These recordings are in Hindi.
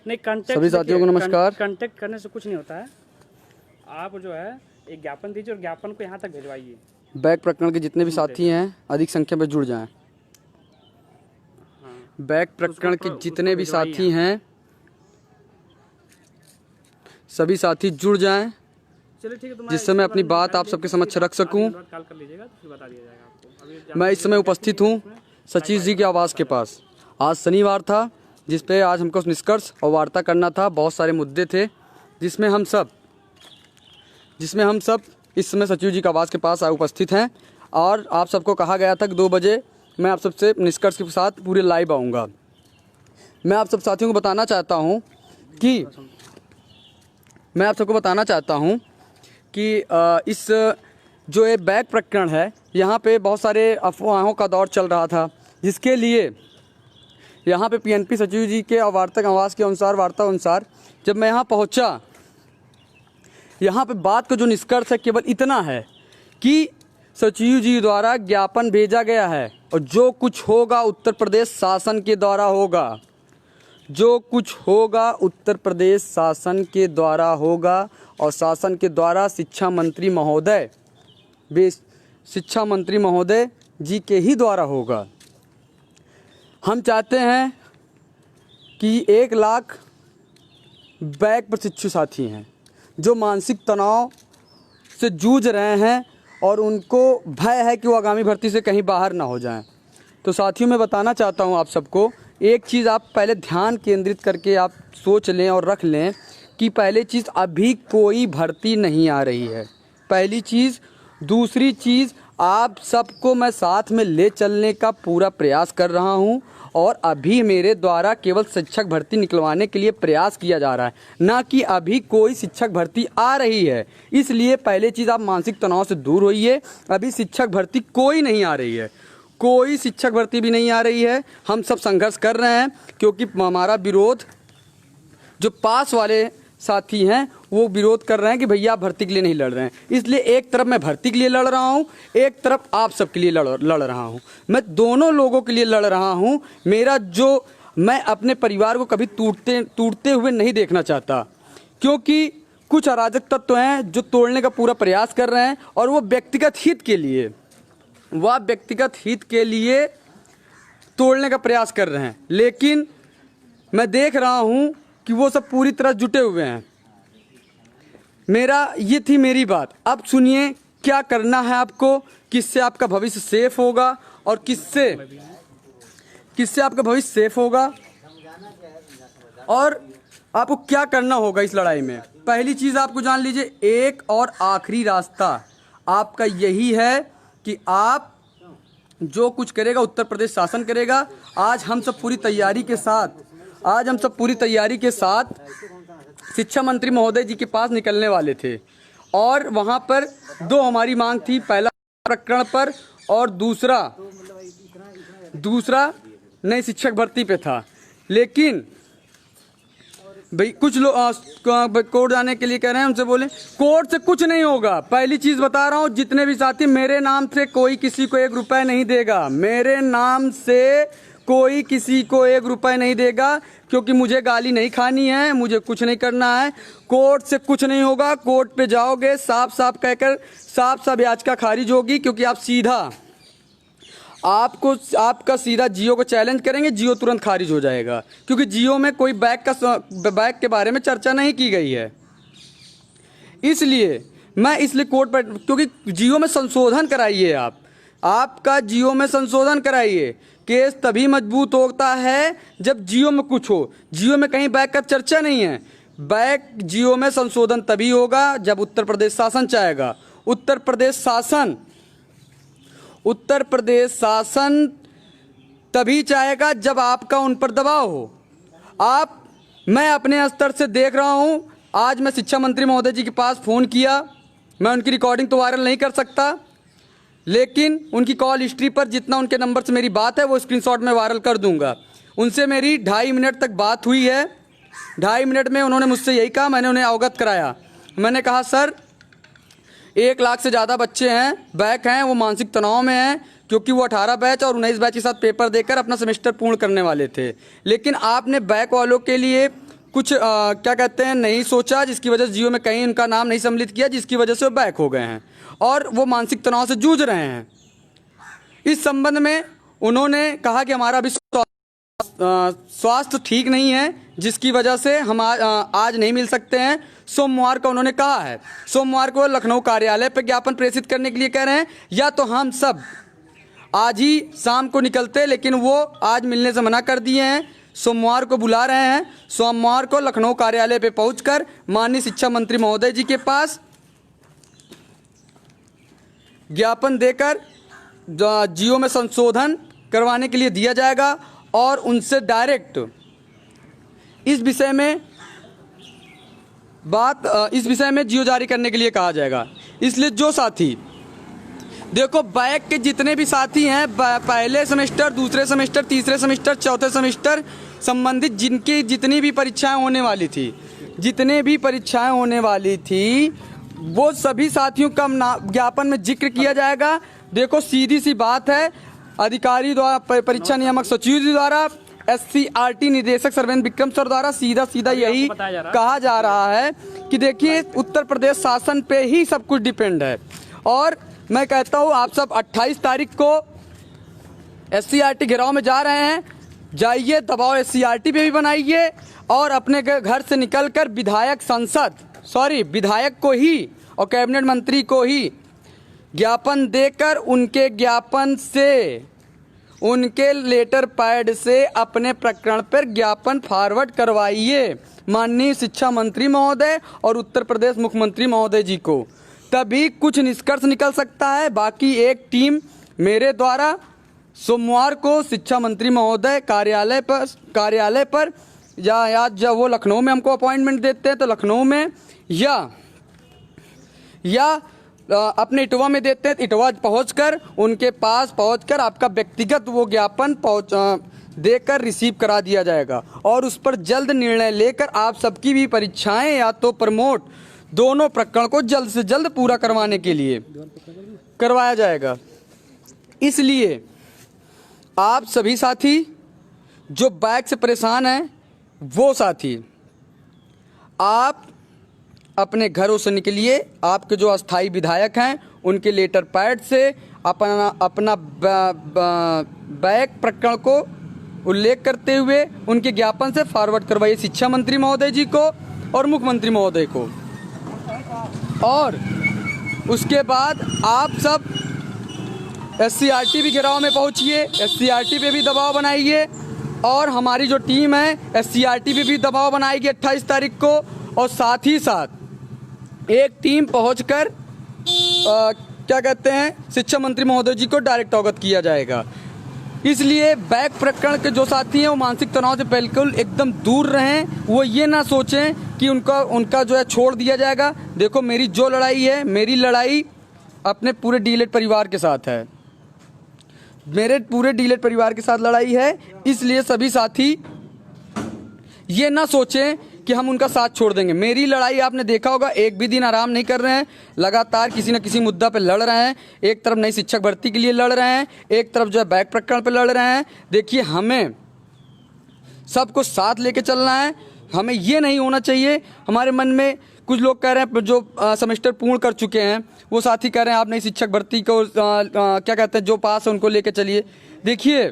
नहीं, कांटेक्ट सभी साथियों को नमस्कार। कांटेक्ट करने से कुछ नहीं होता है। आप जो है एक ज्ञापन दीजिए और ज्ञापन को यहाँ तक भिजवाइए। बैग प्रकरण के जितने भी साथी हैं अधिक संख्या में जुड़ जाएं। बैग प्रकरण के जितने भी साथी हैं सभी साथी जुड़ जाएं, चलिए ठीक है, तो जिससे मैं अपनी बात आप सबके समक्ष रख सकूं। कॉल कर लीजिएगा तो फिर बता दिया जाएगा आपको। मैं इस समय उपस्थित हूं सचिव जी के आवास के पास। आज शनिवार था, जिस पे आज हमको निष्कर्ष और वार्ता करना था। बहुत सारे मुद्दे थे जिसमें हम सब इस समय सचिव जी के आवास के पास उपस्थित हैं। और आप सबको कहा गया था कि 2 बजे मैं आप सबसे निष्कर्ष के साथ पूरे लाइव आऊँगा। मैं आप सब साथियों को बताना चाहता हूँ कि इस जो ये बैग प्रकरण है, यहाँ पे बहुत सारे अफवाहों का दौर चल रहा था, जिसके लिए यहाँ पे पीएनपी सचिव जी के वार्ता आवास के अनुसार जब मैं यहाँ पहुँचा, यहाँ पे बात का जो निष्कर्ष है केवल इतना है कि सचिव जी द्वारा ज्ञापन भेजा गया है और जो कुछ होगा उत्तर प्रदेश शासन के द्वारा होगा। जो कुछ होगा उत्तर प्रदेश शासन के द्वारा होगा और शासन के द्वारा शिक्षा मंत्री महोदय जी के ही द्वारा होगा। हम चाहते हैं कि 1 लाख बैग प्रशिक्षु साथी हैं जो मानसिक तनाव से जूझ रहे हैं और उनको भय है कि वो आगामी भर्ती से कहीं बाहर ना हो जाएं। तो साथियों, मैं बताना चाहता हूं आप सबको एक चीज़, आप पहले ध्यान केंद्रित करके आप सोच लें और रख लें कि पहली चीज़, अभी कोई भर्ती नहीं आ रही है, पहली चीज़। दूसरी चीज़, आप सबको मैं साथ में ले चलने का पूरा प्रयास कर रहा हूं और अभी मेरे द्वारा केवल शिक्षक भर्ती निकलवाने के लिए प्रयास किया जा रहा है, ना कि अभी कोई शिक्षक भर्ती आ रही है। इसलिए पहले चीज़, आप मानसिक तनाव से दूर होइए। अभी शिक्षक भर्ती कोई नहीं आ रही है, कोई शिक्षक भर्ती भी नहीं आ रही है। हम सब संघर्ष कर रहे हैं क्योंकि हमारा विरोध, जो पास वाले साथी हैं वो विरोध कर रहे हैं कि भैया आप भर्ती के लिए नहीं लड़ रहे हैं। इसलिए एक तरफ मैं भर्ती के लिए लड़ रहा हूं, एक तरफ आप सबके लिए लड़ रहा हूं। मैं दोनों लोगों के लिए लड़ रहा हूं। मैं अपने परिवार को कभी टूटते हुए नहीं देखना चाहता, क्योंकि कुछ अराजक तत्व हैं जो तोड़ने का पूरा प्रयास कर रहे हैं और वो व्यक्तिगत हित के लिए तोड़ने का प्रयास कर रहे हैं। लेकिन मैं देख रहा हूं कि वो सब पूरी तरह जुटे हुए हैं। ये थी मेरी बात। अब सुनिए क्या करना है आपको, किससे आपका भविष्य सेफ होगा और किससे आपका भविष्य सेफ होगा और आपको क्या करना होगा इस लड़ाई में। पहली चीज़ आपको जान लीजिए, एक और आखिरी रास्ता आपका यही है कि आप जो कुछ करेगा उत्तर प्रदेश शासन करेगा। आज हम सब पूरी तैयारी के साथ शिक्षा मंत्री महोदय जी के पास निकलने वाले थे और वहां पर 2 हमारी मांग थी, पहला प्रकरण पर और दूसरा नई शिक्षक भर्ती पे था। लेकिन भाई कुछ लोग कोर्ट जाने के लिए कह रहे हैं, उनसे बोले कोर्ट से कुछ नहीं होगा। पहली चीज बता रहा हूं, जितने भी साथी, मेरे नाम से कोई किसी को 1 रुपए नहीं देगा। मेरे नाम से कोई किसी को 1 रुपए नहीं देगा, क्योंकि मुझे गाली नहीं खानी है, मुझे कुछ नहीं करना है। कोर्ट से कुछ नहीं होगा। कोर्ट पे जाओगे साफ कहकर साफ याचिका खारिज होगी, क्योंकि आपका सीधा जियो को चैलेंज करेंगे, जियो तुरंत खारिज हो जाएगा, क्योंकि जियो में कोई बैग के बारे में चर्चा नहीं की गई है। इसलिए कोर्ट पर, क्योंकि जियो में संशोधन कराइए, आपका जियो में संशोधन कराइए। केस तभी मजबूत होता है जब जियो में कुछ हो। जियो में कहीं बैग का चर्चा नहीं है। जियो में संशोधन तभी होगा जब उत्तर प्रदेश शासन चाहेगा। उत्तर प्रदेश शासन तभी चाहेगा जब आपका उन पर दबाव हो। मैं अपने स्तर से देख रहा हूं। आज मैं शिक्षा मंत्री महोदय जी के पास फ़ोन किया। मैं उनकी रिकॉर्डिंग तो वायरल नहीं कर सकता, लेकिन उनकी कॉल हिस्ट्री पर जितना उनके नंबर से मेरी बात है वो स्क्रीनशॉट में वायरल कर दूंगा। उनसे मेरी 2.5 मिनट तक बात हुई है। 2.5 मिनट में उन्होंने मुझसे यही कहा, मैंने उन्हें अवगत कराया। मैंने कहा सर 1 लाख से ज़्यादा बच्चे हैं, बैक हैं, वो मानसिक तनाव में हैं, क्योंकि वो 18 बैच और 19 बैच के साथ पेपर देकर अपना सेमेस्टर पूर्ण करने वाले थे। लेकिन आपने बैक वालों के लिए कुछ क्या कहते हैं नहीं सोचा, जिसकी वजह से जियो में कहीं उनका नाम नहीं सम्मिलित किया, जिसकी वजह से वो बैक हो गए हैं और वो मानसिक तनाव से जूझ रहे हैं। इस संबंध में उन्होंने कहा कि हमारा अभी स्वास्थ्य ठीक नहीं है, जिसकी वजह से हम आज नहीं मिल सकते हैं। सोमवार को उन्होंने कहा है, सोमवार को लखनऊ कार्यालय पर ज्ञापन प्रेषित करने के लिए कह रहे हैं, या तो हम सब आज ही शाम को निकलते, लेकिन वो आज मिलने से मना कर दिए हैं। सोमवार को बुला रहे हैं, सोमवार को लखनऊ कार्यालय पे पहुंचकर माननीय शिक्षा मंत्री महोदय जी के पास ज्ञापन देकर जियो में संशोधन करवाने के लिए दिया जाएगा और उनसे डायरेक्ट इस विषय में जियो जारी करने के लिए कहा जाएगा। इसलिए जो साथी, देखो बैक के जितने भी साथी हैं, पहले सेमेस्टर, दूसरे सेमेस्टर, तीसरे सेमेस्टर, चौथे सेमेस्टर संबंधित जिनकी जितनी भी परीक्षाएं होने वाली थी, वो सभी साथियों का ज्ञापन में जिक्र किया जाएगा। देखो सीधी सी बात है, अधिकारी द्वारा, परीक्षा नियामक सचिव जी द्वारा, SCRT निदेशक सर्वेन्द्र विक्रम सर द्वारा सीधा यही कहा जा रहा है कि देखिए उत्तर प्रदेश शासन पे ही सब कुछ डिपेंड है। और मैं कहता हूँ आप सब 28 तारीख को SCRT घेराव में जा रहे हैं, जाइए, दबाव SCRT पे भी बनाइए और अपने घर से निकलकर विधायक को ही और कैबिनेट मंत्री को ही ज्ञापन देकर उनके ज्ञापन से, उनके लेटर पैड से अपने प्रकरण पर ज्ञापन फॉरवर्ड करवाइए माननीय शिक्षा मंत्री महोदय और उत्तर प्रदेश मुख्यमंत्री महोदय जी को, तभी कुछ निष्कर्ष निकल सकता है। बाकी एक टीम मेरे द्वारा सोमवार को शिक्षा मंत्री महोदय कार्यालय पर या जब वो लखनऊ में हमको अपॉइंटमेंट देते हैं तो लखनऊ में या अपने इटवा में देते हैं, इटवा पहुंचकर उनके पास पहुंचकर आपका व्यक्तिगत वो ज्ञापन देकर रिसीव करा दिया जाएगा और उस पर जल्द निर्णय लेकर आप सबकी भी परीक्षाएं या तो प्रमोट, दोनों प्रकरण को जल्द से जल्द पूरा करवाने के लिए करवाया जाएगा। इसलिए आप सभी साथी जो बैक से परेशान हैं, वो साथी आप अपने घरों से निकलिए, आपके जो अस्थाई विधायक हैं उनके लेटर पैड से अपना बैक प्रकरण को उल्लेख करते हुए उनके ज्ञापन से फॉरवर्ड करवाइए शिक्षा मंत्री महोदय जी को और मुख्यमंत्री महोदय को। और उसके बाद आप सब SCRT भी घेराव में पहुंचिए, SCRT पे भी दबाव बनाइए और हमारी जो टीम है SCRT पे भी दबाव बनाएगी 28 तारीख को। और साथ ही साथ एक टीम पहुंचकर क्या कहते हैं शिक्षा मंत्री महोदय जी को डायरेक्ट अवगत किया जाएगा। इसलिए बैक प्रकरण के जो साथी हैं वो मानसिक तनाव से बिल्कुल एकदम दूर रहें, वो ये ना सोचें कि उनका जो है छोड़ दिया जाएगा। देखो मेरी जो लड़ाई है, मेरी लड़ाई अपने पूरे डीलेट परिवार के साथ है, मेरे पूरे डीलेट परिवार के साथ लड़ाई है। इसलिए सभी साथी ये ना सोचें कि हम उनका साथ छोड़ देंगे। मेरी लड़ाई आपने देखा होगा, एक भी दिन आराम नहीं कर रहे हैं, लगातार किसी न किसी मुद्दा पे लड़ रहे हैं। एक तरफ नई शिक्षक भर्ती के लिए लड़ रहे हैं, एक तरफ जो है बैक प्रकरण पे लड़ रहे हैं। देखिए हमें सबको साथ लेके चलना है, हमें ये नहीं होना चाहिए हमारे मन में। कुछ लोग कह रहे हैं जो सेमेस्टर पूर्ण कर चुके हैं वो साथी कह रहे हैं आप नई शिक्षक भर्ती को क्या कहते हैं जो पास है उनको लेके चलिए। देखिए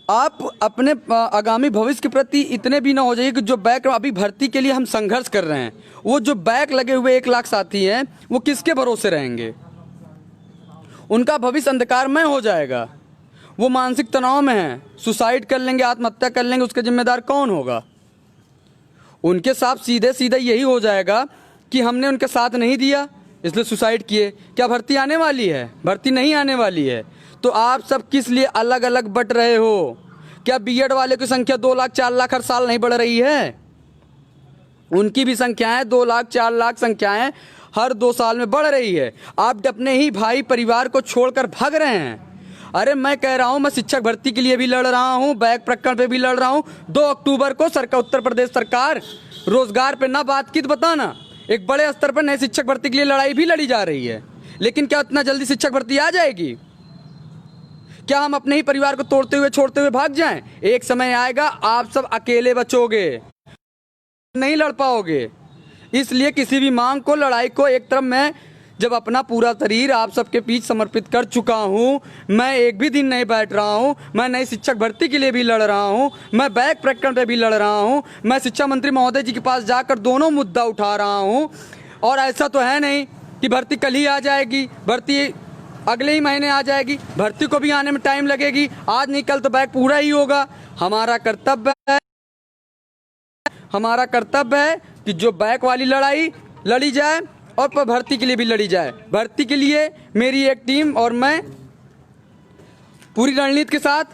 आप अपने आगामी भविष्य के प्रति इतने भी ना हो जाइए कि जो बैक अभी भर्ती के लिए हम संघर्ष कर रहे हैं, वो जो बैक लगे हुए 1 लाख साथी हैं वो किसके भरोसे रहेंगे? उनका भविष्य अंधकारमय हो जाएगा। वो मानसिक तनाव में हैं, सुसाइड कर लेंगे, आत्महत्या कर लेंगे, उसका जिम्मेदार कौन होगा? उनके साथ सीधे यही हो जाएगा कि हमने उनका साथ नहीं दिया इसलिए सुसाइड किए। क्या भर्ती आने वाली है? भर्ती नहीं आने वाली है। तो आप सब किस लिए अलग अलग बट रहे हो? क्या बीएड वाले की संख्या 2 लाख 4 लाख हर साल नहीं बढ़ रही है? उनकी भी संख्याएं 2 लाख 4 लाख संख्याएं हर 2 साल में बढ़ रही है। आप अपने ही भाई परिवार को छोड़कर भाग रहे हैं। अरे मैं कह रहा हूं, मैं शिक्षक भर्ती के लिए भी लड़ रहा हूं, बैक प्रकरण पे भी लड़ रहा हूं। 2 अक्टूबर को उत्तर प्रदेश सरकार रोजगार पे ना बात की तो बताना, एक बड़े स्तर पर नए शिक्षक भर्ती के लिए लड़ाई भी लड़ी जा रही है। लेकिन क्या इतना जल्दी शिक्षक भर्ती आ जाएगी? क्या हम अपने ही परिवार को तोड़ते हुए छोड़ते हुए भाग जाएं? एक समय आएगा आप सब अकेले बचोगे। नहीं लड़ पाओगे। इसलिए किसी भी मांग को, लड़ाई को एक तरफ मैं जब अपना पूरा शरीर आप सबके बीच समर्पित कर चुका हूँ, मैं एक भी दिन नहीं बैठ रहा हूँ। मैं नई शिक्षक भर्ती के लिए भी लड़ रहा हूँ, मैं बैक प्रकरण पे भी लड़ रहा हूँ, मैं शिक्षा मंत्री महोदय जी के पास जाकर दोनों मुद्दा उठा रहा हूँ। और ऐसा तो है नहीं कि भर्ती कल ही आ जाएगी, भर्ती अगले ही महीने आ जाएगी। भर्ती को भी आने में टाइम लगेगी, आज नहीं कल तो बैक पूरा ही होगा। हमारा कर्तव्य है कि जो बैक वाली लड़ाई लड़ी जाए और पर भर्ती के लिए भी लड़ी जाए। भर्ती के लिए मेरी एक टीम और मैं पूरी रणनीति के साथ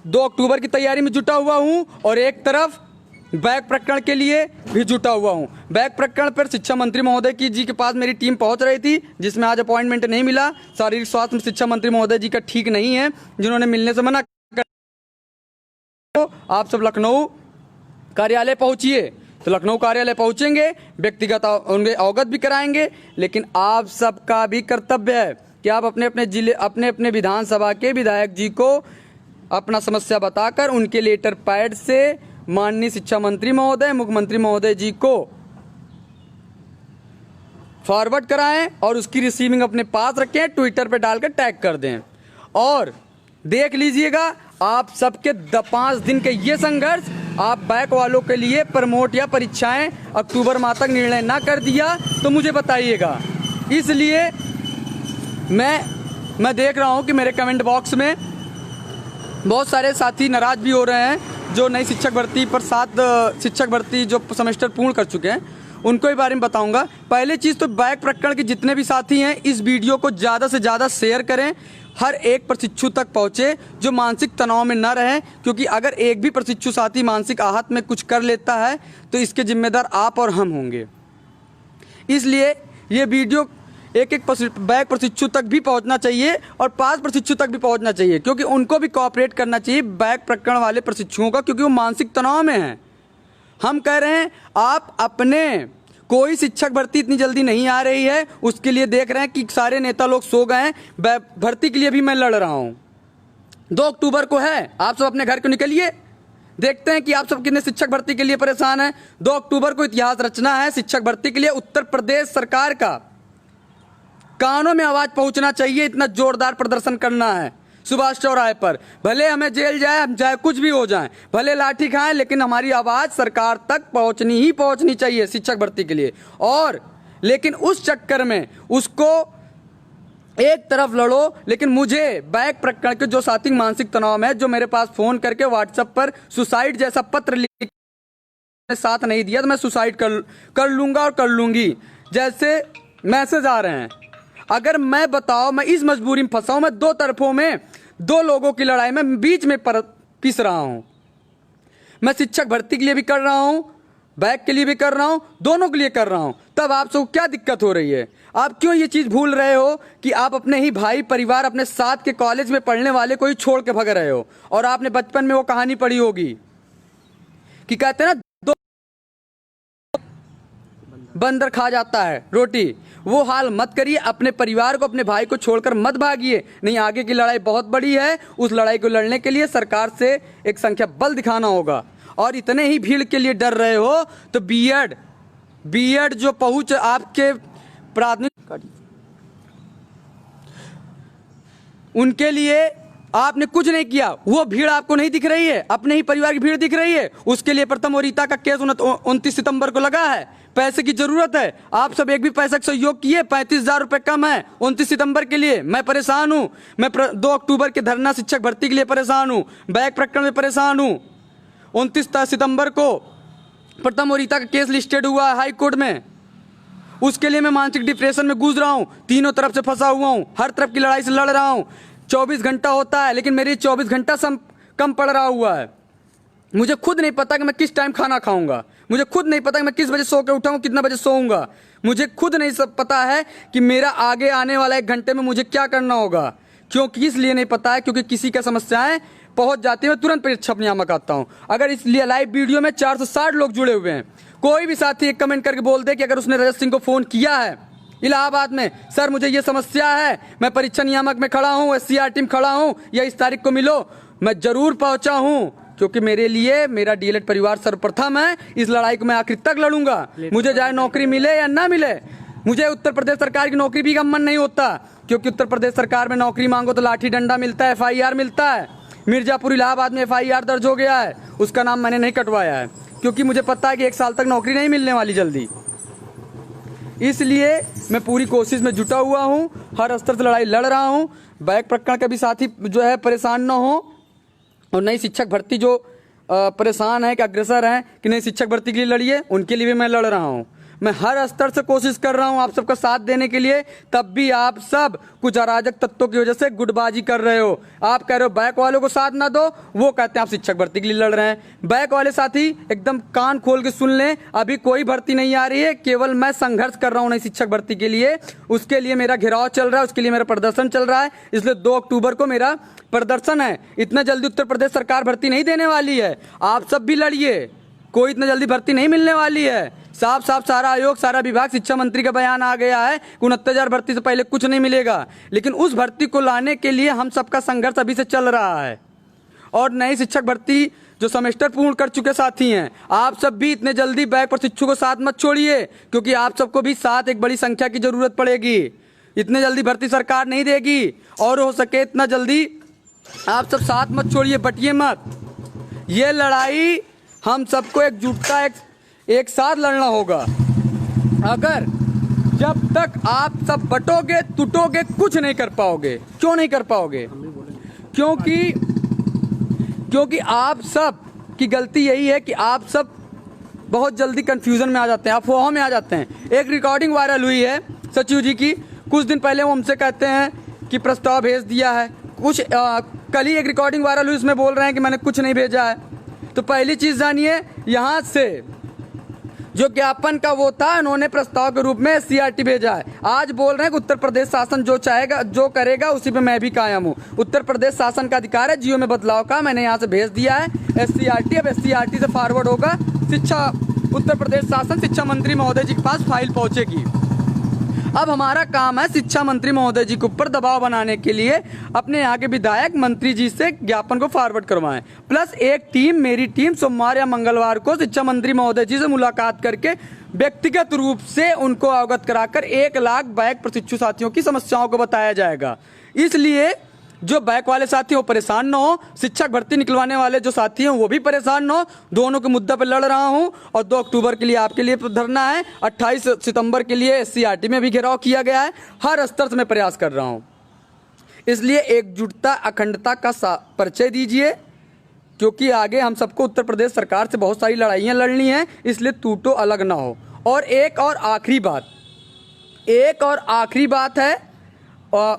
2 अक्टूबर की तैयारी में जुटा हुआ हूं और एक तरफ बैक प्रकरण के लिए भी जुटा हुआ हूं। बैक प्रकरण पर शिक्षा मंत्री महोदय जी के पास मेरी टीम पहुंच रही थी, जिसमें आज अपॉइंटमेंट नहीं मिला। शारीरिक स्वास्थ्य में शिक्षा मंत्री महोदय जी का ठीक नहीं है, जिन्होंने मिलने से मना कर। तो आप सब लखनऊ कार्यालय पहुंचिए। तो लखनऊ कार्यालय पहुंचेंगे, व्यक्तिगत उनके अवगत भी कराएंगे, लेकिन आप सबका भी कर्तव्य है कि आप अपने अपने जिले, अपने अपने विधानसभा के विधायक जी को अपना समस्या बताकर उनके लेटर पैड से माननीय शिक्षा मंत्री महोदय, मुख्यमंत्री महोदय जी को फॉरवर्ड कराएं और उसकी रिसीविंग अपने पास रखें, ट्विटर पे डालकर टैग कर दें। और देख लीजिएगा, आप सबके 5 दिन के ये संघर्ष आप बैक वालों के लिए प्रमोट या परीक्षाएं अक्टूबर माह तक निर्णय ना कर दिया तो मुझे बताइएगा। इसलिए मैं देख रहा हूं कि मेरे कमेंट बॉक्स में बहुत सारे साथी नाराज भी हो रहे हैं, जो नई शिक्षक भर्ती पर 7 शिक्षक भर्ती जो सेमेस्टर पूर्ण कर चुके हैं, उनको भी बारे में बताऊंगा। पहली चीज़ तो बैक प्रकरण के जितने भी साथी हैं, इस वीडियो को ज़्यादा से ज़्यादा शेयर करें, हर एक प्रशिक्षु तक पहुंचे जो मानसिक तनाव में न रहे, क्योंकि अगर एक भी प्रशिक्षु साथी मानसिक आहत में कुछ कर लेता है तो इसके जिम्मेदार आप और हम होंगे। इसलिए ये वीडियो एक बैक प्रशिक्षु तक भी पहुंचना चाहिए और 5 प्रशिक्षु तक भी पहुंचना चाहिए, क्योंकि उनको भी कोऑपरेट करना चाहिए बैक प्रकरण वाले प्रशिक्षुओं का, क्योंकि वो मानसिक तनाव में हैं। हम कह रहे हैं आप अपने, कोई शिक्षक भर्ती इतनी जल्दी नहीं आ रही है, उसके लिए देख रहे हैं कि सारे नेता लोग सो गए हैं। भर्ती के लिए भी मैं लड़ रहा हूं। 2 अक्टूबर को है, आप सब अपने घर को निकलिए, देखते हैं कि आप सब कितने शिक्षक भर्ती के लिए परेशान हैं। 2 अक्टूबर को इतिहास रचना है शिक्षक भर्ती के लिए। उत्तर प्रदेश सरकार का कानों में आवाज पहुंचना चाहिए, इतना जोरदार प्रदर्शन करना है सुभाष चौराहे पर। भले हमें जेल जाए, हम चाहे कुछ भी हो जाए, भले लाठी खाएं, लेकिन हमारी आवाज सरकार तक पहुंचनी चाहिए शिक्षक भर्ती के लिए। और लेकिन उस चक्कर में उसको एक तरफ लड़ो, लेकिन मुझे बैक प्रकरण के जो साथी मानसिक तनाव में है, जो मेरे पास फोन करके व्हाट्सएप पर सुसाइड जैसा पत्र लिख साथ नहीं दिया तो मैं सुसाइड कर लूंगा और कर लूंगी जैसे मैसेज आ रहे हैं। अगर मैं बताओ, मैं इस मजबूरी में फंसा हूं, मैं 2 तरफों में 2 लोगों की लड़ाई में बीच में पिस रहा हूं। मैं शिक्षक भर्ती के लिए भी कर रहा हूं, बैक के लिए भी कर रहा हूं, दोनों के लिए कर रहा हूं। तब आप सबको क्या दिक्कत हो रही है? आप क्यों ये चीज भूल रहे हो कि आप अपने ही भाई, परिवार, अपने साथ के कॉलेज में पढ़ने वाले को ही छोड़ के भग रहे हो? और आपने बचपन में वो कहानी पढ़ी होगी कि कहते हैं ना, बंदर खा जाता है रोटी। वो हाल मत करिए, अपने परिवार को, अपने भाई को छोड़कर मत भागिए। नहीं, आगे की लड़ाई बहुत बड़ी है, उस लड़ाई को लड़ने के लिए सरकार से एक संख्या बल दिखाना होगा। और इतने ही भीड़ के लिए डर रहे हो तो बीएड जो पहुंच आपके प्राथमिक, उनके लिए आपने कुछ नहीं किया। वो भीड़ आपको नहीं दिख रही है, अपने ही परिवार की भीड़ दिख रही है। उसके लिए प्रथम और रीता का केस 29 सितंबर को लगा है। पैसे की जरूरत है, आप सब एक भी पैसा का सहयोग किए, 35,000 रुपए कम है 29 सितंबर के लिए। मैं परेशान हूं, मैं 2 अक्टूबर के धरना शिक्षक भर्ती के लिए परेशान हूं, बैक प्रकरण में परेशान हूं। 29 सितंबर को प्रथम और रीता का केस लिस्टेड हुआ है हाई कोर्ट में, उसके लिए मैं मानसिक डिप्रेशन में गुजर रहा हूं, तीनों तरफ से फंसा हुआ हूं, हर तरफ की लड़ाई से लड़ रहा हूं। 24 घंटा होता है, लेकिन मेरी 24 घंटा कम पड़ रहा हुआ है। मुझे खुद नहीं पता कि मैं किस टाइम खाना खाऊंगा, मुझे खुद नहीं पता कि मैं किस बजे सो के उठाऊंगा, कितना बजे सोऊंगा। मुझे खुद नहीं सब पता है कि मेरा आगे आने वाला 1 घंटे में मुझे क्या करना होगा। क्योंकि इसलिए नहीं पता है क्योंकि किसी का समस्याएं पहुंच जाती है, मैं तुरंत परीक्षा नियामक आता हूं। अगर इसलिए लाइव वीडियो में 460 लोग जुड़े हुए हैं, कोई भी साथी एक कमेंट करके बोल दे कि अगर उसने रजत सिंह को फोन किया है इलाहाबाद में, सर मुझे ये समस्या है, मैं परीक्षा नियामक में खड़ा हूँ, SCRT में खड़ा हूँ, या इस तारीख को मिलो, मैं जरूर पहुंचा हूँ। क्योंकि मेरे लिए मेरा डीएलएड परिवार सर्वप्रथम है। इस लड़ाई को मैं आखिर तक लड़ूंगा, मुझे चाहे नौकरी मिले या ना मिले। मुझे उत्तर प्रदेश सरकार की नौकरी भी का मन नहीं होता, क्योंकि उत्तर प्रदेश सरकार में नौकरी मांगो तो लाठी डंडा मिलता है, एफआईआर मिलता है। मिर्जापुर इलाहाबाद में एफआईआर दर्ज हो गया है, उसका नाम मैंने नहीं कटवाया है, क्योंकि मुझे पता है कि 1 साल तक नौकरी नहीं मिलने वाली जल्दी। इसलिए मैं पूरी कोशिश में जुटा हुआ हूँ, हर स्तर से लड़ाई लड़ रहा हूँ। बैक प्रकरण के भी साथी जो है परेशान न हो, और नई शिक्षक भर्ती जो परेशान है कि अग्रसर हैं कि नई शिक्षक भर्ती के लिए लड़िए, उनके लिए भी मैं लड़ रहा हूँ। मैं हर स्तर से कोशिश कर रहा हूँ आप सबका साथ देने के लिए, तब भी आप सब कुछ अराजक तत्वों की वजह से गुटबाजी कर रहे हो। आप कह रहे हो बैक वालों को साथ ना दो, वो कहते हैं आप शिक्षक भर्ती के लिए लड़ रहे हैं। बैक वाले साथी एकदम कान खोल के सुन लें, अभी कोई भर्ती नहीं आ रही है, केवल मैं संघर्ष कर रहा हूँ नई शिक्षक भर्ती के लिए। उसके लिए मेरा घेराव चल रहा है, उसके लिए मेरा प्रदर्शन चल रहा है। इसलिए 2 अक्टूबर को मेरा प्रदर्शन है। इतना जल्दी उत्तर प्रदेश सरकार भर्ती नहीं देने वाली है, आप सब भी लड़िए, कोई इतना जल्दी भर्ती नहीं मिलने वाली है। साफ साफ सारा आयोग, सारा विभाग, शिक्षा मंत्री का बयान आ गया है कि 69,000 भर्ती से पहले कुछ नहीं मिलेगा। लेकिन उस भर्ती को लाने के लिए हम सबका संघर्ष अभी से चल रहा है। और नई शिक्षक भर्ती जो सेमेस्टर पूर्ण कर चुके साथी हैं, आप सब भी इतने जल्दी बैक प्रशिक्षु को साथ मत छोड़िए, क्योंकि आप सबको भी साथ एक बड़ी संख्या की जरूरत पड़ेगी। इतने जल्दी भर्ती सरकार नहीं देगी, और हो सके इतना जल्दी आप सब साथ मत छोड़िए, बटिए मत। ये लड़ाई हम सबको एकजुटता एक साथ लड़ना होगा। अगर जब तक आप सब बटोगे टूटोगे कुछ नहीं कर पाओगे। क्यों नहीं कर पाओगे? क्योंकि आप सब की गलती यही है कि आप सब बहुत जल्दी कंफ्यूजन में आ जाते हैं, अफवाहों में आ जाते हैं। एक रिकॉर्डिंग वायरल हुई है सचिव जी की, कुछ दिन पहले वो हमसे कहते हैं कि प्रस्ताव भेज दिया है। कल ही एक रिकॉर्डिंग वायरल हुई, उसमें बोल रहे हैं कि मैंने कुछ नहीं भेजा है। तो पहली चीज जानिए, यहाँ से जो ज्ञापन का वो था, उन्होंने प्रस्ताव के रूप में SCRT भेजा है। आज बोल रहे हैं कि उत्तर प्रदेश शासन जो चाहेगा जो करेगा उसी पे मैं भी कायम हूँ। उत्तर प्रदेश शासन का अधिकार है जियो में बदलाव का, मैंने यहाँ से भेज दिया है SCRT। अब SCRT से फॉरवर्ड होगा उत्तर प्रदेश शासन शिक्षा मंत्री महोदय जी के पास फाइल पहुंचेगी। अब हमारा काम है शिक्षा मंत्री महोदय जी के ऊपर दबाव बनाने के लिए अपने यहाँ के विधायक मंत्री जी से ज्ञापन को फॉरवर्ड करवाएं। प्लस एक टीम, मेरी टीम सोमवार या मंगलवार को शिक्षा मंत्री महोदय जी से मुलाकात करके व्यक्तिगत रूप से उनको अवगत कराकर 1 लाख बैक प्रशिक्षु साथियों की समस्याओं को बताया जाएगा। इसलिए जो बैक वाले साथी हैं वो परेशान ना हो, शिक्षक भर्ती निकलवाने वाले जो साथी हैं वो भी परेशान ना हो। दोनों के मुद्दे पर लड़ रहा हूं। और 2 अक्टूबर के लिए आपके लिए धरना है, 28 सितंबर के लिए SCRT में भी घेराव किया गया है। हर स्तर से मैं प्रयास कर रहा हूं। इसलिए एकजुटता, अखंडता का परिचय दीजिए, क्योंकि आगे हम सबको उत्तर प्रदेश सरकार से बहुत सारी लड़ाइयाँ लड़नी है। इसलिए टूटो, अलग ना हो। और एक और आखिरी बात है,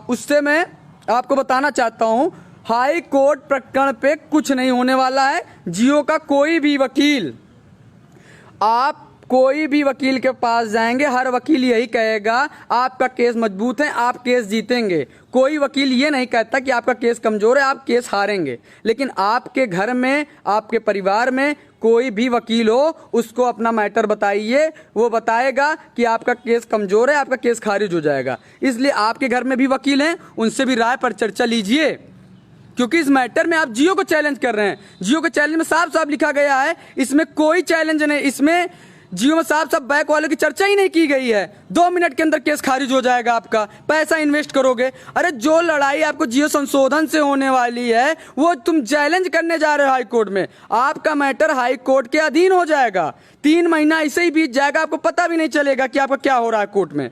उससे मैं आपको बताना चाहता हूं, हाई कोर्ट प्रकरण पे कुछ नहीं होने वाला है। जियो का कोई भी वकील, आप कोई भी वकील के पास जाएंगे, हर वकील यही कहेगा आपका केस मजबूत है, आप केस जीतेंगे। कोई वकील ये नहीं कहता कि आपका केस कमजोर है, आप केस हारेंगे। लेकिन आपके घर में, आपके परिवार में कोई भी वकील हो, उसको अपना मैटर बताइए, वो बताएगा कि आपका केस कमजोर है, आपका केस खारिज हो जाएगा। इसलिए आपके घर में भी वकील हैं, उनसे भी राय पर चर्चा लीजिए, क्योंकि इस मैटर में आप जियो को चैलेंज कर रहे हैं। जियो के चैलेंज में साफ साफ लिखा गया है, इसमें कोई चैलेंज नहीं, इसमें जियो में साफ साफ बैक वालों की चर्चा ही नहीं की गई है। 2 मिनट के अंदर केस खारिज हो जाएगा, आपका पैसा इन्वेस्ट करोगे। अरे जो लड़ाई आपको जियो संशोधन से होने वाली है वो तुम चैलेंज करने जा रहे हो हाई कोर्ट में, आपका मैटर हाई कोर्ट के अधीन हो जाएगा। 3 महीना ऐसे ही बीत जाएगा, आपको पता भी नहीं चलेगा कि आपका क्या हो रहा है कोर्ट में।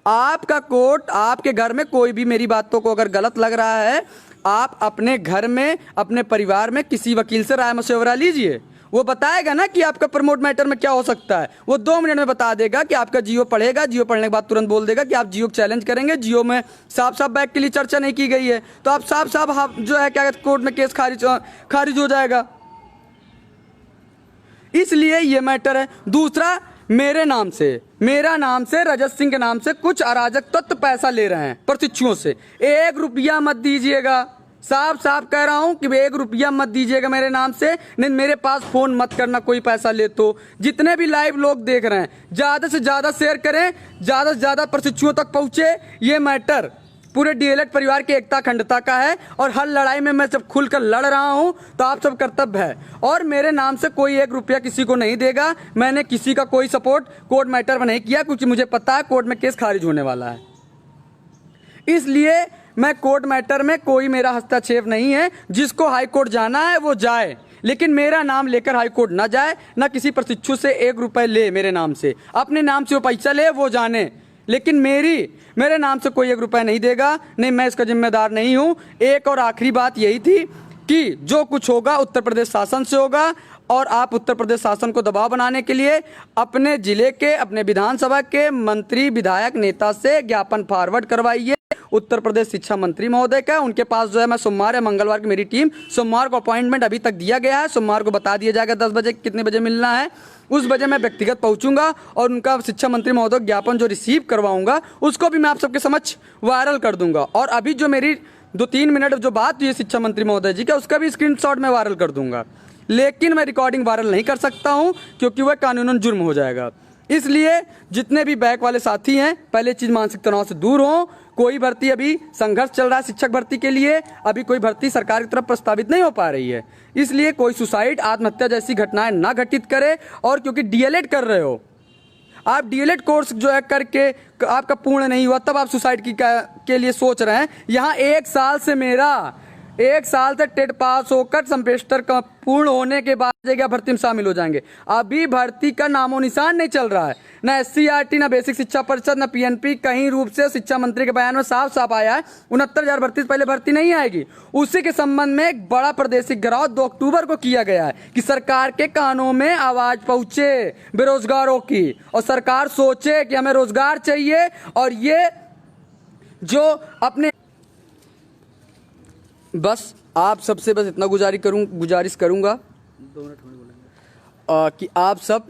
आपका कोर्ट, आपके घर में कोई भी मेरी बातों को अगर गलत लग रहा है, आप अपने घर में, अपने परिवार में किसी वकील से राय मशवरा लीजिए। वो बताएगा ना कि आपका प्रमोट मैटर में क्या हो सकता है। वो 2 मिनट में बता देगा कि आपका जियो पढ़ेगा, जियो पढ़ने के बाद तुरंत बोल देगा कि आप जियो को चैलेंज करेंगे। जियो में साफ साफ बैक के लिए चर्चा नहीं की गई है, तो आप साफ साफ जो है क्या कोर्ट में केस खारिज हो जाएगा। इसलिए ये मैटर है। दूसरा, मेरा नाम से रजत सिंह के नाम से कुछ अराजक तत्व पैसा ले रहे हैं प्रशिक्षुओं से। 1 रुपया मत दीजिएगा, साफ साफ कह रहा हूं कि 1 रुपया मत दीजिएगा मेरे नाम से, नहीं मेरे पास फोन मत करना कोई पैसा ले तो। जितने भी लाइव लोग देख रहे हैं, ज्यादा से ज्यादा शेयर करें, ज्यादा से ज्यादा प्रशिक्षुओं तक पहुंचे। ये मैटर पूरे डीएलएड परिवार की एकता अखंडता का है और हर लड़ाई में मैं जब खुलकर लड़ रहा हूं तो आप सब कर्तव्य है। और मेरे नाम से कोई 1 रुपया किसी को नहीं देगा। मैंने किसी का कोई सपोर्ट कोर्ट मैटर में नहीं किया, क्योंकि मुझे पता है कोर्ट में केस खारिज होने वाला है। इसलिए मैं कोर्ट मैटर में कोई मेरा हस्तक्षेप नहीं है। जिसको हाई कोर्ट जाना है वो जाए, लेकिन मेरा नाम लेकर हाई कोर्ट ना जाए, ना किसी प्रशिक्षु से 1 रुपए ले। मेरे नाम से, अपने नाम से वो पैसा ले वो जाने, लेकिन मेरे नाम से कोई 1 रुपए नहीं देगा। नहीं, मैं इसका जिम्मेदार नहीं हूं। एक और आखिरी बात यही थी कि जो कुछ होगा उत्तर प्रदेश शासन से होगा, और आप उत्तर प्रदेश शासन को दबाव बनाने के लिए अपने जिले के, अपने विधानसभा के मंत्री, विधायक, नेता से ज्ञापन फॉरवर्ड करवाइए उत्तर प्रदेश शिक्षा मंत्री महोदय का। उनके पास जो है, मैं सोमवार या मंगलवार की मेरी टीम, सोमवार को अपॉइंटमेंट अभी तक दिया गया है, सोमवार को बता दिया जाएगा 10 बजे कितने बजे मिलना है। उस बजे मैं व्यक्तिगत पहुंचूंगा और उनका शिक्षा मंत्री महोदय ज्ञापन जो रिसीव करवाऊंगा उसको भी मैं आप सबके समक्ष वायरल कर दूंगा। और अभी जो मेरी 2-3 मिनट जो बात हुई है शिक्षा मंत्री महोदय जी का, उसका भी स्क्रीनशॉट मैं वायरल कर दूंगा। लेकिन मैं रिकॉर्डिंग वायरल नहीं कर सकता हूं, क्योंकि वह कानूनन जुर्म हो जाएगा। इसलिए जितने भी बैक वाले साथी हैं, पहले चीज मानसिक तनाव से दूर हों। कोई भर्ती, अभी संघर्ष चल रहा है शिक्षक भर्ती के लिए, अभी कोई भर्ती सरकार की तरफ प्रस्तावित नहीं हो पा रही है। इसलिए कोई सुसाइड, आत्महत्या जैसी घटनाएं ना घटित करे। और क्योंकि डीएलएड कर रहे हो आप, डीएलएड कोर्स जो है करके आपका पूर्ण नहीं हुआ, तब आप सुसाइड के लिए सोच रहे हैं। यहाँ 1 साल से एक साल से टेट पास होकर सेमेस्टर का पूर्ण होने के बाद जगह भर्ती में शामिल हो जाएंगे। अभी भर्ती का नामो निशान नहीं चल रहा है, ना SCRT, ना बेसिक शिक्षा परिषद, ना PNP। कहीं रूप से शिक्षा मंत्री के बयान में साफ साफ आया है 69,000 भर्ती से पहले भर्ती नहीं आएगी। उसी के संबंध में एक बड़ा प्रादेशिक घेराव 2 अक्टूबर को किया गया है कि सरकार के कानों में आवाज पहुंचे बेरोजगारों की, और सरकार सोचे कि हमें रोजगार चाहिए। और ये जो अपने, बस आप सबसे बस इतना गुजारिश करूंगा 2 मिनट में बोलेंगे कि आप सब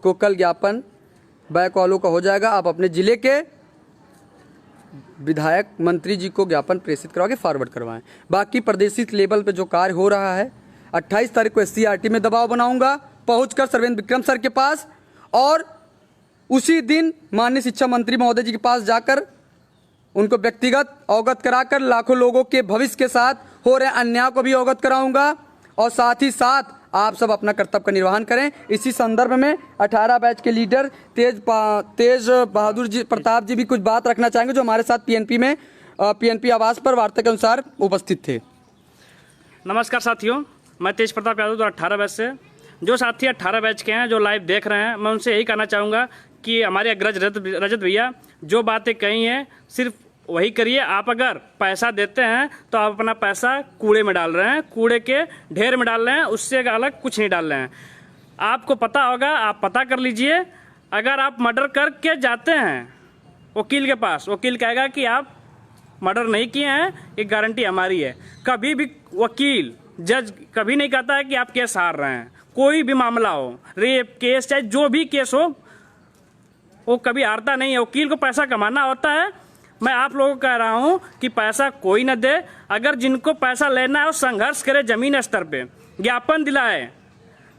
को कल ज्ञापन बैक वालों का हो जाएगा। आप अपने जिले के विधायक, मंत्री जी को ज्ञापन प्रेषित करवा के फॉरवर्ड करवाएं। बाकी प्रादेशिक लेवल पे जो कार्य हो रहा है, 28 तारीख को SCRT में दबाव बनाऊंगा, पहुंचकर सर्वेंद्र विक्रम सर के पास, और उसी दिन माननीय शिक्षा मंत्री महोदय जी के पास जाकर उनको व्यक्तिगत अवगत कराकर लाखों लोगों के भविष्य के साथ हो रहे अन्याय को भी अवगत कराऊंगा। और साथ ही साथ आप सब अपना कर्तव्य का निर्वहन करें। इसी संदर्भ में 18 बैच के लीडर तेज बहादुर जी, प्रताप जी भी कुछ बात रखना चाहेंगे, जो हमारे साथ PNP आवास पर वार्ता के अनुसार उपस्थित थे। नमस्कार साथियों, मैं तेज प्रताप यादव 18 बैच से। जो साथी 18 बैच के हैं, जो लाइव देख रहे हैं, मैं उनसे यही कहना चाहूँगा कि हमारे अग्रज रजत भैया जो बातें कही हैं सिर्फ वही करिए। आप अगर पैसा देते हैं तो आप अपना पैसा कूड़े में डाल रहे हैं, कूड़े के ढेर में डाल रहे हैं, उससे अलग कुछ नहीं डाल रहे हैं। आपको पता होगा, आप पता कर लीजिए। अगर आप मर्डर करके जाते हैं वकील के पास, वकील कहेगा कि आप मर्डर नहीं किए हैं, ये गारंटी हमारी है। कभी भी वकील, जज कभी नहीं कहता है कि आप केस हार रहे हैं। कोई भी मामला हो, रेप केस, चाहे जो भी केस हो, वो कभी हारता नहीं है। वकील को पैसा कमाना होता है। मैं आप लोगों को कह रहा हूं कि पैसा कोई न दे। अगर जिनको पैसा लेना है वो संघर्ष करे, जमीन स्तर पे ज्ञापन दिलाए,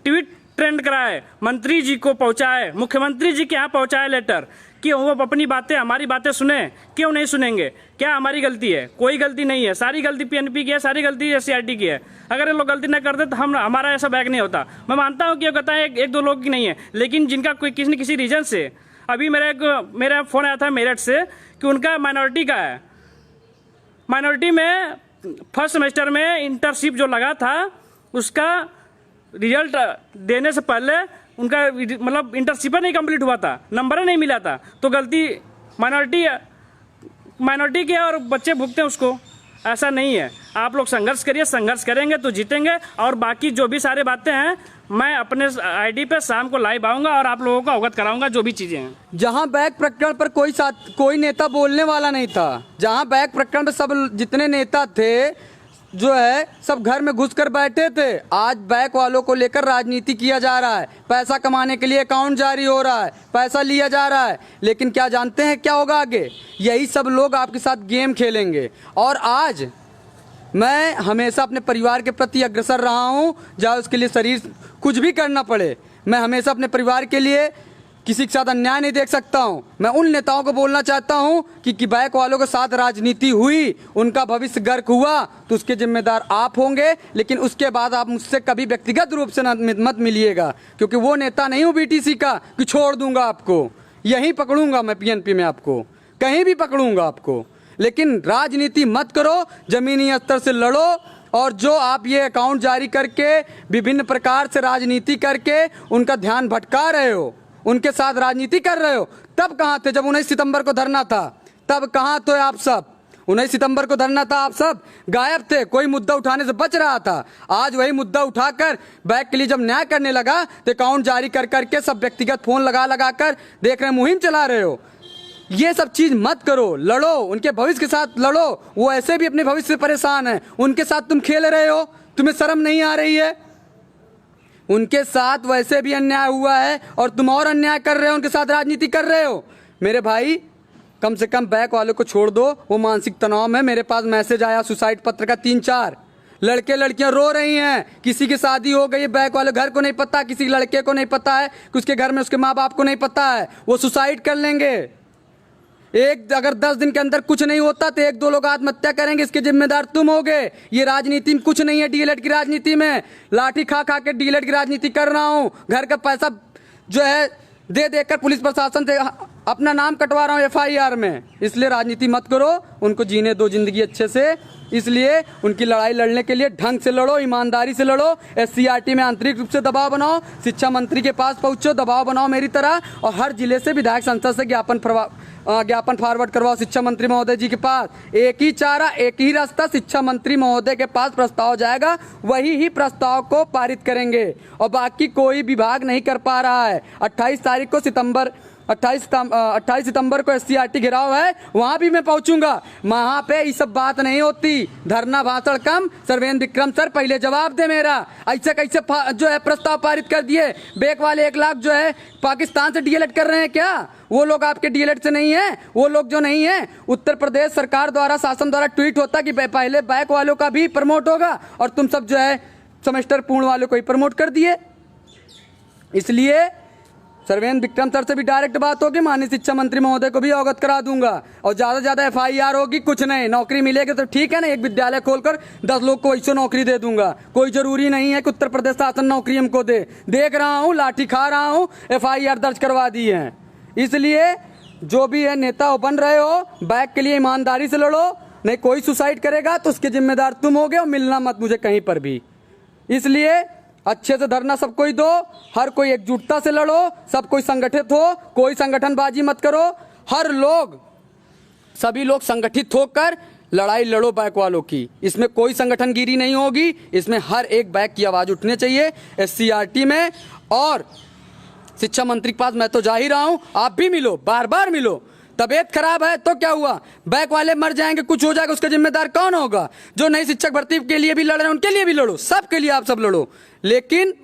ट्वीट ट्रेंड कराए, मंत्री जी को पहुंचाए, मुख्यमंत्री जी के यहाँ पहुंचाए लेटर कि वो अपनी बातें, हमारी बातें सुने। क्यों नहीं सुनेंगे? क्या हमारी गलती है? कोई गलती नहीं है। सारी गलती PNP की है, सारी गलती SCRT की है। अगर ये लोग गलती न करते तो हमारा ऐसा बैग नहीं होता। मैं मानता हूँ कि ये कहता है एक दो लोग की नहीं है, लेकिन जिनका कोई किसी न किसी रीजन से, अभी मेरा फोन आया था मेरठ से कि उनका माइनॉरिटी का है। माइनॉरिटी में फर्स्ट सेमेस्टर में इंटर्नशिप जो लगा था, उसका रिजल्ट देने से पहले उनका मतलब इंटर्नशिप नहीं कंप्लीट हुआ था, नंबर नहीं मिला था। तो गलती माइनॉरिटी की है और बच्चे भुगते हैं उसको। ऐसा नहीं है। आप लोग संघर्ष करिए, संघर्ष करेंगे तो जीतेंगे। और बाकी जो भी सारे बातें हैं, मैं अपने ID पे शाम को लाइव आऊंगा और आप लोगों को अवगत कराऊंगा जो भी चीजें हैं। जहां बैक प्रकरण पर कोई नेता बोलने वाला नहीं था, जहां बैक प्रकरण पर सब जितने नेता थे जो है सब घर में घुसकर बैठे थे, आज बैक वालों को लेकर राजनीति किया जा रहा है। पैसा कमाने के लिए अकाउंट जारी हो रहा है, पैसा लिया जा रहा है। लेकिन क्या जानते हैं क्या होगा आगे? यही सब लोग आपके साथ गेम खेलेंगे। और आज मैं हमेशा अपने परिवार के प्रति अग्रसर रहा हूं, चाहे उसके लिए शरीर कुछ भी करना पड़े। मैं हमेशा अपने परिवार के लिए किसी के साथ अन्याय नहीं देख सकता हूं। मैं उन नेताओं को बोलना चाहता हूं कि बैक वालों के साथ राजनीति हुई, उनका भविष्य गर्क हुआ, तो उसके जिम्मेदार आप होंगे। लेकिन उसके बाद आप मुझसे कभी व्यक्तिगत रूप से मत मिलिएगा, क्योंकि वो नेता नहीं हूं बीटीसी का कि छोड़ दूंगा आपको। यहीं पकड़ूंगा मैं पीएनपी में, आपको कहीं भी पकड़ूंगा आपको। लेकिन राजनीति मत करो, जमीनी स्तर से लड़ो। और जो आप ये अकाउंट जारी करके विभिन्न प्रकार से राजनीति करके उनका ध्यान भटका रहे हो, उनके साथ राजनीति कर रहे हो, तब कहाँ थे जब 19 सितंबर को धरना था? तब कहाँ थे आप सब? 19 सितंबर को धरना था, आप सब गायब थे, कोई मुद्दा उठाने से बच रहा था। आज वही मुद्दा उठाकर बैक के लिए जब न्याय करने लगा तो अकाउंट जारी कर करके सब व्यक्तिगत फोन लगा कर देख रहे मुहिम चला रहे हो। ये सब चीज मत करो, लड़ो, उनके भविष्य के साथ लड़ो। वो ऐसे भी अपने भविष्य से परेशान है, उनके साथ तुम खेल रहे हो, तुम्हें शर्म नहीं आ रही है? उनके साथ वैसे भी अन्याय हुआ है और तुम और अन्याय कर रहे हो, उनके साथ राजनीति कर रहे हो। मेरे भाई, कम से कम बैक वालों को छोड़ दो, वो मानसिक तनाव में। मेरे पास मैसेज आया सुसाइड पत्र का 3-4 लड़के लड़कियां रो रही हैं, किसी की शादी हो गई, बैक वाले घर को नहीं पता, किसी लड़के को नहीं पता है कि उसके घर में उसके माँ बाप को नहीं पता है, वो सुसाइड कर लेंगे। अगर 10 दिन के अंदर कुछ नहीं होता तो 1-2 लोग आत्महत्या करेंगे, इसके जिम्मेदार तुम होगे। ये राजनीति में कुछ नहीं है, डीएलएड की राजनीति में लाठी खा खा के डीएलएड की राजनीति कर रहा हूँ। घर का पैसा जो है दे देकर पुलिस प्रशासन से अपना नाम कटवा रहा हूँ एफआईआर में। इसलिए राजनीति मत करो, उनको जीने दो जिंदगी अच्छे से। इसलिए उनकी लड़ाई लड़ने के लिए ढंग से लड़ो, ईमानदारी से लड़ो। एससीईआरटी में आंतरिक रूप से दबाव बनाओ, शिक्षा मंत्री के पास पहुंचो, दबाव बनाओ मेरी तरह, और हर जिले से विधायक संसद से ज्ञापन फॉरवर्ड करवाओ शिक्षा मंत्री महोदय जी के पास। एक ही चारा, एक ही रास्ता, शिक्षा मंत्री महोदय के पास प्रस्ताव जाएगा, वही ही प्रस्ताव को पारित करेंगे। और बाकी कोई विभाग नहीं कर पा रहा है। 28 सितंबर को एससीईआरटी घिराव है, वहां भी मैं पहुंचूंगा। वहां पे ये सब बात नहीं होती, धरना भाषण कम। सर्वेंद्र विक्रम सर पहले जवाब दे मेरा, ऐसे कैसे जो है प्रस्ताव पारित कर दिए? बैक वाले 1 लाख जो है पाकिस्तान से डीएलएड कर रहे हैं क्या? वो लोग आपके डीएलएड से नहीं है? वो लोग जो नहीं है, उत्तर प्रदेश सरकार द्वारा, शासन द्वारा ट्वीट होता कि पहले बैक वालों का भी प्रमोट होगा, और तुम सब जो है सेमेस्टर पूर्ण वालों को ही प्रमोट कर दिए। इसलिए सर्वेंद्र विक्रम सर से भी डायरेक्ट बात होगी, माननीय शिक्षा मंत्री महोदय को भी अवगत करा दूंगा। और ज्यादा से ज्यादा एफआईआर होगी, कुछ नहीं, नौकरी मिलेगी तो ठीक है ना, एक विद्यालय खोलकर 10 लोग को ऐसे नौकरी दे दूंगा। कोई जरूरी नहीं है कि उत्तर प्रदेश शासन नौकरी हमको दे। देख रहा हूँ, लाठी खा रहा हूँ, एफआईआर दर्ज करवा दी है। इसलिए जो भी है नेता बन रहे हो, बैक के लिए ईमानदारी से लड़ो, नहीं कोई सुसाइड करेगा तो उसके जिम्मेदार तुम होगे, और मिलना मत मुझे कहीं पर भी। इसलिए अच्छे से धरना सब कोई दो, हर कोई एकजुटता से लड़ो, सब कोई संगठित हो, कोई संगठनबाजी मत करो। सभी लोग संगठित होकर लड़ाई लड़ो बैक वालों की। इसमें कोई संगठनगिरी नहीं होगी, इसमें हर एक बैक की आवाज उठनी चाहिए एससीईआरटी में। और शिक्षा मंत्री के पास मैं तो जा ही रहा हूं, आप भी मिलो, बार बार मिलो। तबीयत खराब है तो क्या हुआ, बैक वाले मर जाएंगे, कुछ हो जाएगा, उसका जिम्मेदार कौन होगा? जो नई शिक्षक भर्ती के लिए भी लड़ रहे हैं उनके लिए भी लड़ो, सबके लिए आप सब लड़ो, लेकिन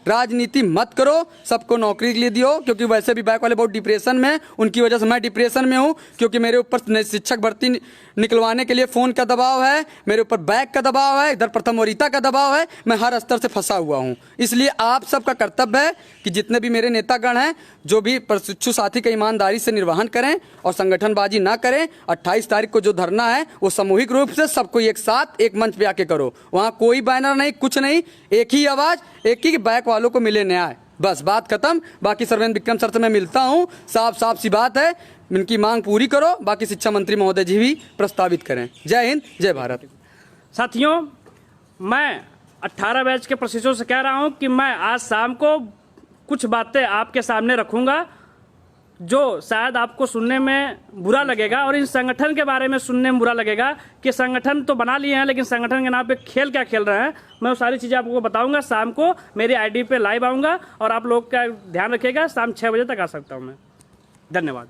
राजनीति मत करो। सबको नौकरी के लिए दियो, क्योंकि वैसे भी बैक वाले बहुत डिप्रेशन में, उनकी वजह से मैं डिप्रेशन में हूं, क्योंकि मेरे ऊपर शिक्षक भर्ती निकलवाने के लिए फोन का दबाव है, मेरे ऊपर बैक का दबाव है, इधर प्रथम वरीयता का दबाव है, मैं हर स्तर से फंसा हुआ हूं। इसलिए आप सबका कर्तव्य है कि जितने भी मेरे नेतागण हैं, जो भी प्रशिक्षु साथी का ईमानदारी से निर्वहन करें और संगठनबाजी ना करें। 28 तारीख को जो धरना है वो सामूहिक रूप से सबको एक साथ एक मंच पे आके करो। वहां कोई बैनर नहीं, कुछ नहीं, एक ही आवाज, एक ही बैक वालों को मिले न्याय, बस बात खत्म। बाकी सर्वेंद्र विक्रम सर से मैं मिलता हूं, साफ सी बात है, इनकी मांग पूरी करो। बाकी शिक्षा मंत्री महोदय जी भी प्रस्तावित करें। जय हिंद, जय भारत। साथियों, मैं 18 बैच के प्रशिक्षुओं से कह रहा हूं कि मैं आज शाम को कुछ बातें आपके सामने रखूंगा जो शायद आपको सुनने में बुरा लगेगा, और इन संगठन के बारे में सुनने में बुरा लगेगा कि संगठन तो बना लिए हैं, लेकिन संगठन के नाम पे खेल क्या खेल रहे हैं। मैं वो सारी चीज़ें आपको बताऊंगा। शाम को मेरी आईडी पे लाइव आऊँगा, और आप लोग का ध्यान रखिएगा, शाम 6 बजे तक आ सकता हूँ मैं। धन्यवाद।